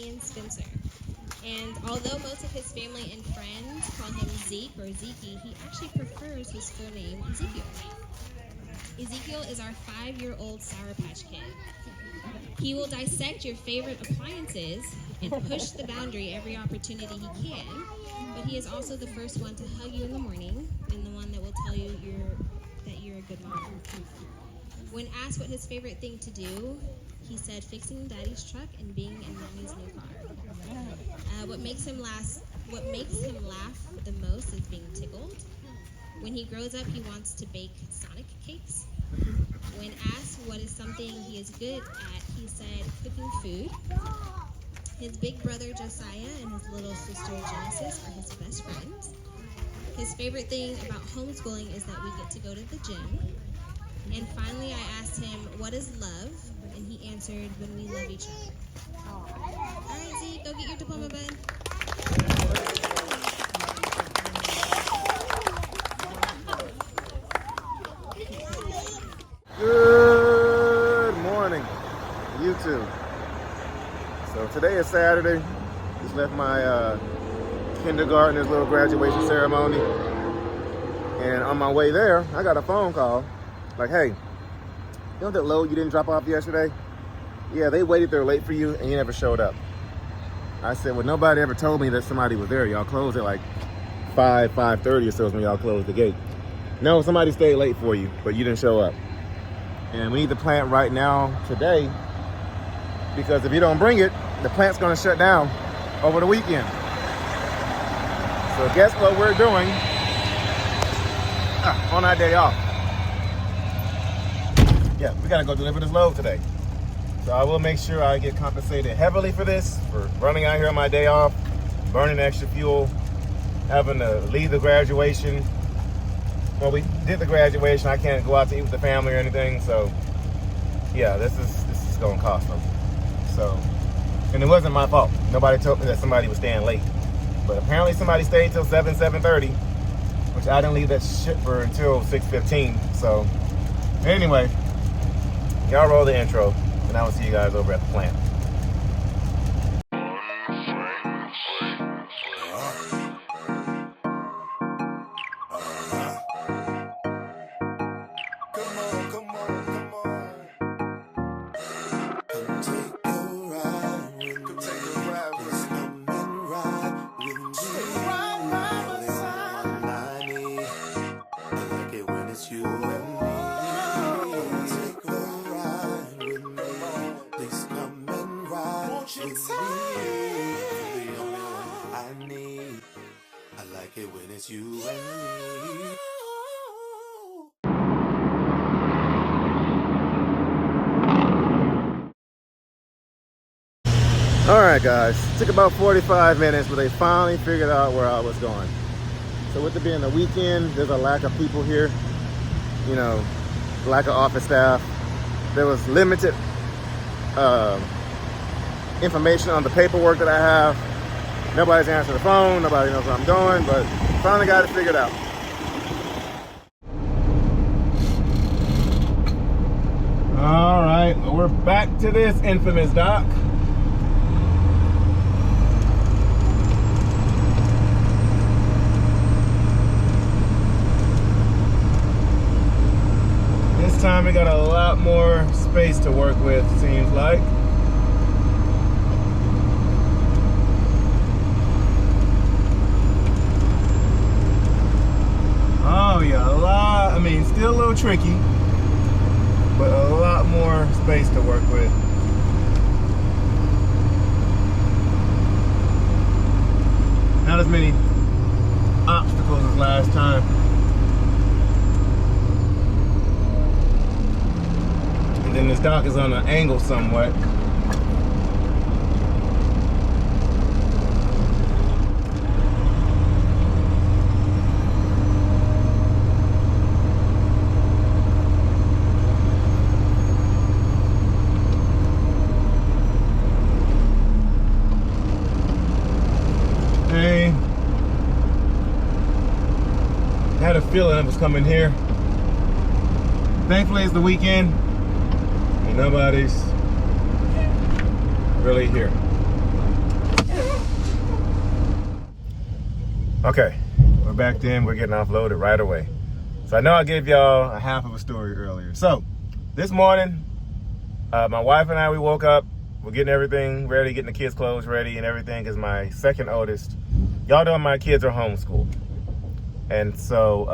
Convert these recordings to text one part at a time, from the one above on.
and Spencer. And although most of his family and friends call him Zeke or Zeke, he actually prefers his full name, Ezekiel. Ezekiel is our 5-year-old Sour Patch Kid. He will dissect your favorite appliances and push the boundary every opportunity he can, but he is also the first one to hug you in the morning and the one that will tell you that you're a good mom. When asked what his favorite thing to do, he said fixing Daddy's truck and being in Mommy's new car. What makes him laugh the most is being tickled. When he grows up, he wants to bake Sonic cakes. When asked what is something he is good at, he said cooking food. His big brother Josiah and his little sister Jessice are his best friends. His favorite thing about homeschooling is that we get to go to the gym. And finally, I asked him, what is love? And he answered, when we love each other. All right, Zeke, go get your diploma, bud. Good morning, YouTube. So today is Saturday. Just left my kindergartner's little graduation ceremony. And on my way there, I got a phone call. Like, hey, you know that load you didn't drop off yesterday? Yeah, they waited there late for you and you never showed up. I said, well, nobody ever told me that somebody was there. Y'all closed at like 5:30 or so is when y'all closed the gate. No, somebody stayed late for you, but you didn't show up. And we need the plant right now, today, because if you don't bring it, the plant's gonna shut down over the weekend. So guess what we're doing on our day off? Yeah, we gotta go deliver this load today. So I will make sure I get compensated heavily for this, for running out here on my day off, burning extra fuel, having to leave the graduation. Well, we did the graduation. I can't go out to eat with the family or anything. So yeah, this is gonna cost them. So, and it wasn't my fault. Nobody told me that somebody was staying late. But apparently somebody stayed till 7:30, which I didn't leave that shit for until 6:15. So anyway, y'all roll the intro, and I will see you guys over at the plant. All right, guys, took about 45 minutes, but they finally figured out where I was going. So with it being the weekend, there's a lack of people here, you know, lack of office staff. There was limited information on the paperwork that I have. Nobody's answering the phone, nobody knows where I'm going, but finally got it figured out. All right, well, we're back to this infamous dock. This time we got a lot more space to work with, seems like. Oh yeah, a lot, I mean, still a little tricky, but a lot more space to work with. Not as many obstacles as last time. And then this dock is on an angle somewhat. I had a feeling it was coming here. Thankfully, it's the weekend and nobody's really here. Okay, we're back in. We're getting offloaded right away. So I know I gave y'all a half of a story earlier. So this morning, my wife and I, we woke up. We're getting everything ready, getting the kids' clothes ready and everything, because my second oldest, y'all know my kids are homeschooled. And so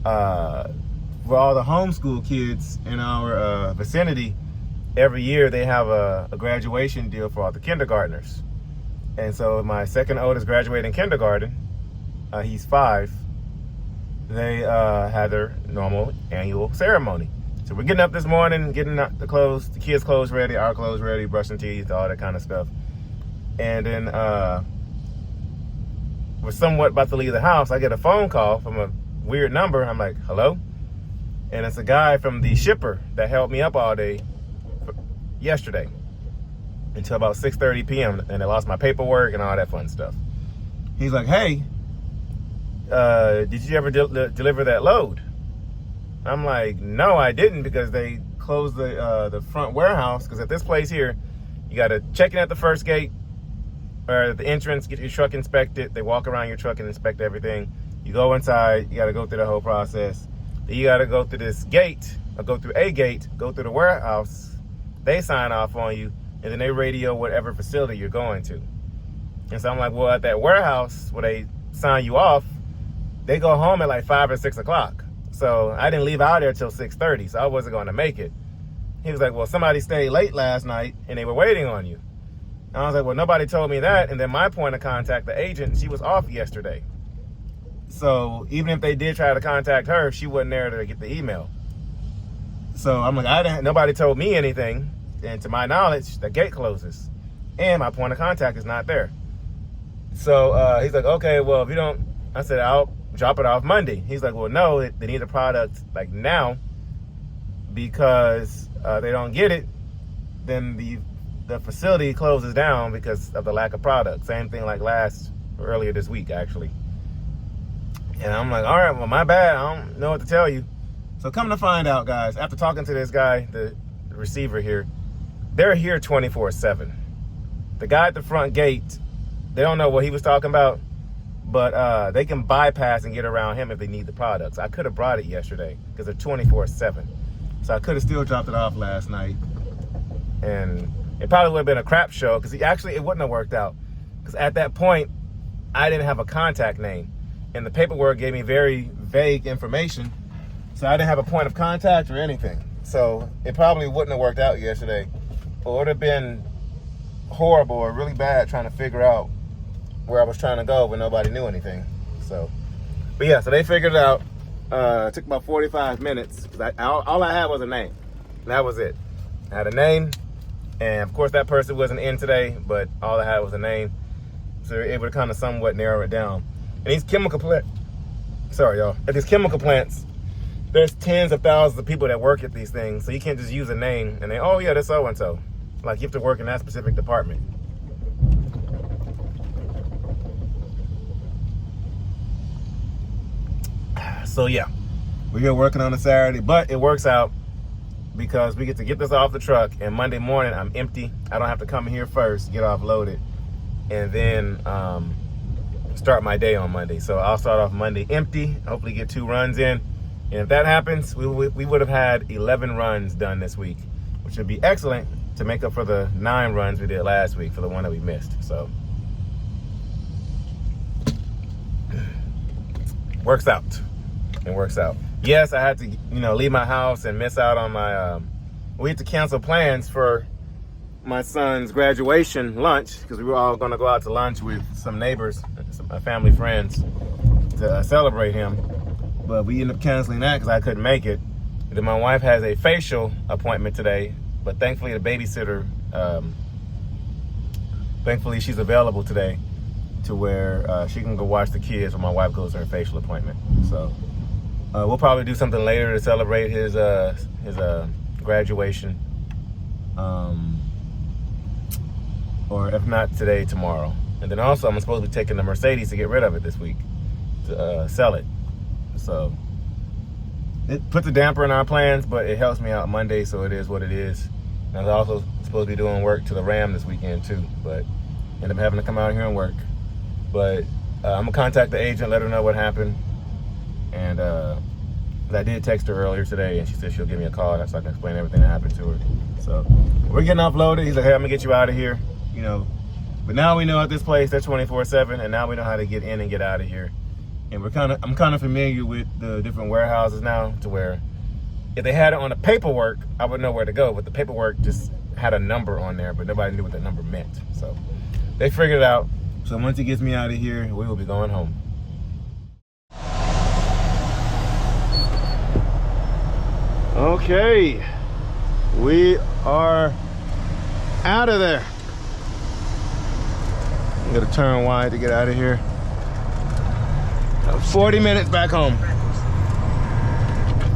for all the homeschool kids in our vicinity, every year they have a graduation deal for all the kindergartners. And so my second oldest graduated in kindergarten. He's 5. They had their normal annual ceremony. So we're getting up this morning, getting the kids' clothes ready, our clothes ready, brushing teeth, all that kind of stuff. And then we're somewhat about to leave the house. I get a phone call from a weird number. I'm like, hello? And it's a guy from the shipper that held me up all day yesterday until about 6:30 p.m. and I lost my paperwork and all that fun stuff. He's like, hey, did you ever deliver that load? I'm like, no, I didn't, because they closed the front warehouse. Because at this place here, you got to check in at the first gate or at the entrance, get your truck inspected. They walk around your truck and inspect everything. You go inside, you got to go through the whole process. Then you got to go through this gate, or go through a gate, go through the warehouse. They sign off on you, and then they radio whatever facility you're going to. And so I'm like, well, at that warehouse where they sign you off, they go home at like 5 or 6 o'clock. So I didn't leave out there till 6:30, so I wasn't going to make it. He was like, well, somebody stayed late last night and they were waiting on you. And I was like, well, nobody told me that. And then my point of contact, the agent, she was off yesterday. So even if they did try to contact her, she wasn't there to get the email. So I'm like, nobody told me anything. And to my knowledge, the gate closes and my point of contact is not there. So he's like, okay, well, if you don't, I said, I'll drop it off Monday. He's like, well, no, they need a product like now, because they don't get it, then the facility closes down because of the lack of product. Same thing like earlier this week, actually. And I'm like, all right, well, my bad. I don't know what to tell you. So come to find out, guys, after talking to this guy, the receiver here, they're here 24/7. The guy at the front gate, they don't know what he was talking about, but they can bypass and get around him if they need the products. I could have brought it yesterday because they're 24/7. So I could have still dropped it off last night. And it probably would have been a crap show, because it wouldn't have worked out. Because at that point, I didn't have a contact name. And the paperwork gave me very vague information. So I didn't have a point of contact or anything. So it probably wouldn't have worked out yesterday. It would have been horrible or really bad trying to figure out where I was trying to go when nobody knew anything. So, but yeah, so they figured it out. It took about 45 minutes. All I had was a name. And that was it. I had a name, and of course that person wasn't in today, but all I had was a name. So they were able to kind of somewhat narrow it down. And these chemical plants, sorry y'all, at these chemical plants, there's tens of thousands of people that work at these things. So you can't just use a name and they, oh yeah, that's so-and-so. Like, you have to work in that specific department. So yeah, we're here working on a Saturday, but it works out because we get to get this off the truck, and Monday morning I'm empty. I don't have to come here first, get offloaded, and then start my day on Monday. So I'll start off Monday empty, hopefully get 2 runs in. And if that happens, we would have had 11 runs done this week, which would be excellent to make up for the 9 runs we did last week for the one that we missed. So works out. It works out. Yes, I had to, leave my house and miss out on my, we had to cancel plans for my son's graduation lunch, because we were all going to go out to lunch with some neighbors, some family friends, to celebrate him. But we ended up canceling that because I couldn't make it. And then my wife has a facial appointment today, but thankfully the babysitter, thankfully she's available today to where she can go watch the kids when my wife goes to her facial appointment. So we'll probably do something later to celebrate his graduation. Or if not today, tomorrow. And then also I'm supposed to be taking the Mercedes to get rid of it this week, to sell it. So it puts a damper in our plans, but it helps me out Monday, so it is what it is. And I was also supposed to be doing work to the Ram this weekend too, but ended up having to come out here and work. But I'm gonna contact the agent, let her know what happened. And I did text her earlier today, and she said she'll give me a call so I can explain everything that happened to her. So we're getting offloaded. He's like, hey, I'm gonna get you out of here, you know. But now we know at this place they're 24/7, and now we know how to get in and get out of here. And I'm kind of familiar with the different warehouses now, to where if they had it on the paperwork, I would know where to go. But the paperwork just had a number on there, but nobody knew what that number meant. So they figured it out. So once he gets me out of here, we will be going home. Okay, we are out of there. I'm gonna turn wide to get out of here. 40 minutes back home.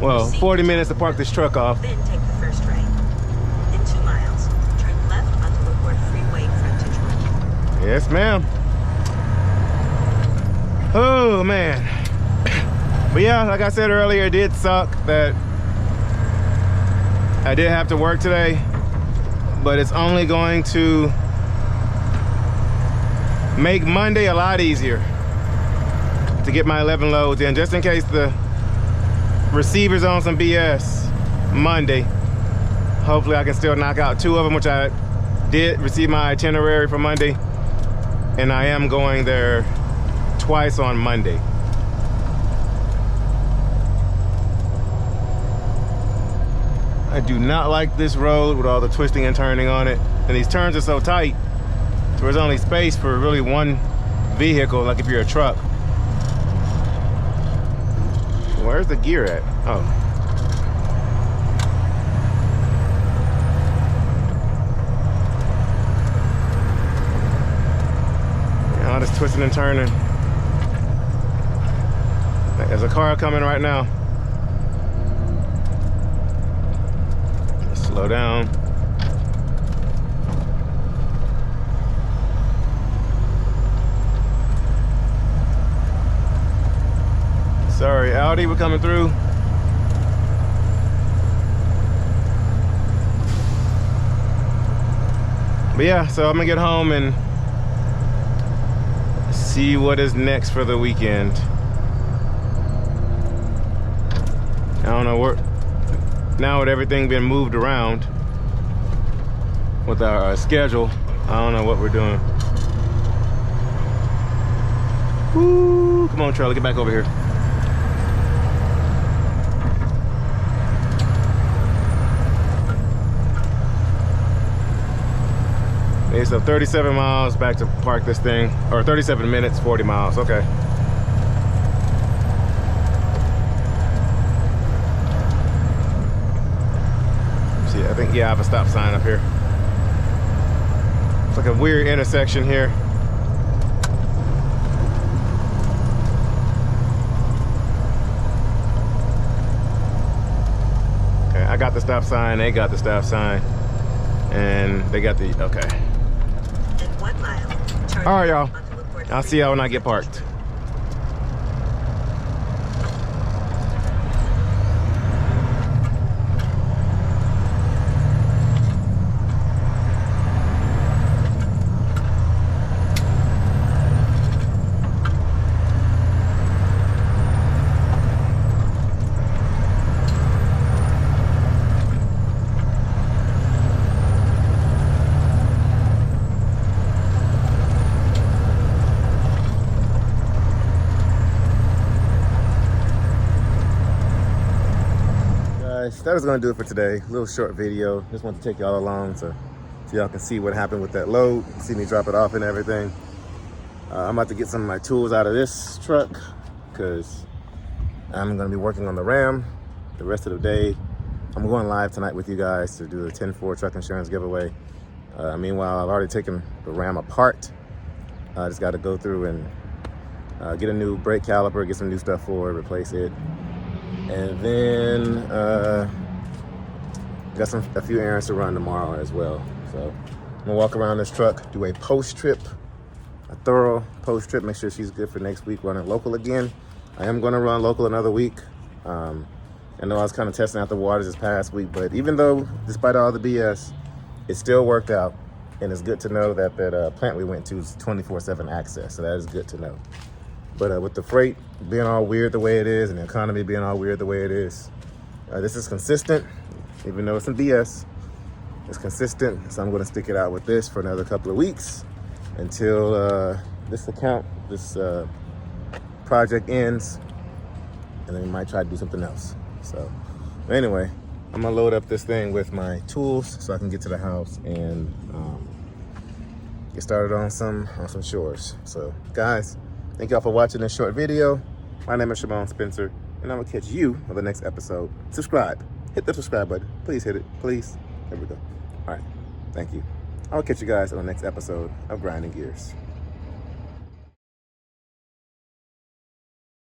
Well, 40 minutes to park this truck off. Then take the first right. In 2 miles, turn left onto LaPorte Freeway frontage road. Yes, ma'am. Oh, man. But yeah, like I said earlier, it did suck that I did have to work today, but it's only going to make Monday a lot easier to get my 11 loads in, just in case the receiver's on some BS Monday. Hopefully I can still knock out 2 of them, which I did receive my itinerary for Monday, and I am going there twice on Monday. I do not like this road with all the twisting and turning on it. And these turns are so tight, so there's only space for really one vehicle, like if you're a truck. Where's the gear at? Oh. Yeah, all this twisting and turning. There's a car coming right now. Slow down. Sorry, Audi, we're coming through. But yeah, so I'm gonna get home and see what is next for the weekend. I don't know where. Now with everything being moved around with our schedule, I don't know what we're doing. Woo, come on, Charlie, get back over here. Okay, so 37 miles back to park this thing, or 37 minutes, 40 miles, okay. I think, yeah, I have a stop sign up here. It's like a weird intersection here. Okay, I got the stop sign, they got the stop sign, and they got the, okay. In 1 mile, turn all right, y'all. onto LaPorte I'll see y'all when I get parked. That is going to do it for today. A little short video. Just want to take y'all along so y'all can see what happened with that load, see me drop it off and everything. I'm about to get some of my tools out of this truck because I'm going to be working on the Ram the rest of the day. I'm going live tonight with you guys to do the 10-4 truck insurance giveaway. Meanwhile, I've already taken the Ram apart. I just got to go through and get a new brake caliper, get some new stuff for it, replace it. And then got a few errands to run tomorrow as well. So I'm gonna walk around this truck, do a post-trip, a thorough post-trip, make sure she's good for next week running local again. I am gonna run local another week. I know I was kind of testing out the waters this past week, but even though, despite all the BS, it still worked out. And it's good to know that that plant we went to is 24/7 access. So that is good to know. But with the freight being all weird the way it is and the economy being all weird the way it is, this is consistent, even though it's some BS. It's consistent, so I'm going to stick it out with this for another couple of weeks until this project ends, and then we might try to do something else. So anyway, I'm gonna load up this thing with my tools so I can get to the house and get started on some chores. So guys, thank y'all for watching this short video. My name is Shymon Spencer, and I'm gonna catch you on the next episode. Subscribe, hit the subscribe button, please hit it, please. There we go. All right, thank you. I'll catch you guys on the next episode of Grinding Gears.